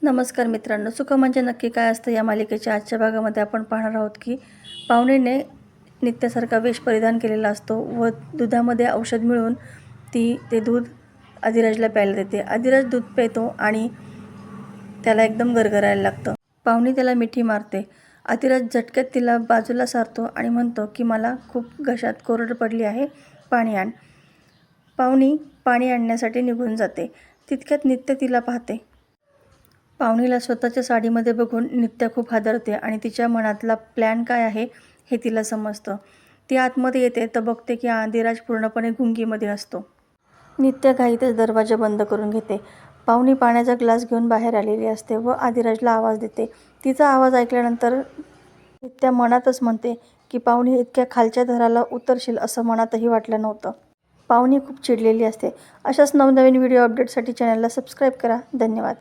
नमस्कार मित्रांनो, सुख म्हणजे नक्की काय असतं या मालिकेच्या आजच्या भागामध्ये आपण पाहणार आहोत की पाहुणेने नित्यासारखा वेश परिधान केलेला असतो व दुधामध्ये औषध मिळून ते दूध अधिराजला प्यायला देते. अधिराज दूध पितो आणि त्याला एकदम गरगरायला लागतं. पाहुणी त्याला मिठी मारते. अधिराज झटक्यात तिला बाजूला सारतो आणि म्हणतो की मला खूप घशात कोरड पडली आहे, पाणी आण. पाहुणी पाणी आणण्यासाठी निघून जाते. तितक्यात नित्या तिला पाहते. पाहुणीला स्वतःच्या साडीमध्ये बघून नित्या खूप हादरते आणि तिच्या मनातला प्लॅन काय आहे हे तिला समजतं. ती आतमध्ये येते तर बघते की अधिराज पूर्णपणे गुंगीमध्ये असतो. नित्या घाईतच दरवाजा बंद करून घेते. पाहुणी पाण्याचा ग्लास घेऊन बाहेर आलेली असते व अधिराजला आवाज देते. तिचा आवाज ऐकल्यानंतर नित्या मनातच म्हणते की पाहुणी इतक्या खालच्या थराला उतरशील असं मनातही वाटलं नव्हतं. पाहुणी खूप चिडलेली असते. अशाच नवनवीन व्हिडिओ अपडेटसाठी चॅनलला सबस्क्राईब करा. धन्यवाद.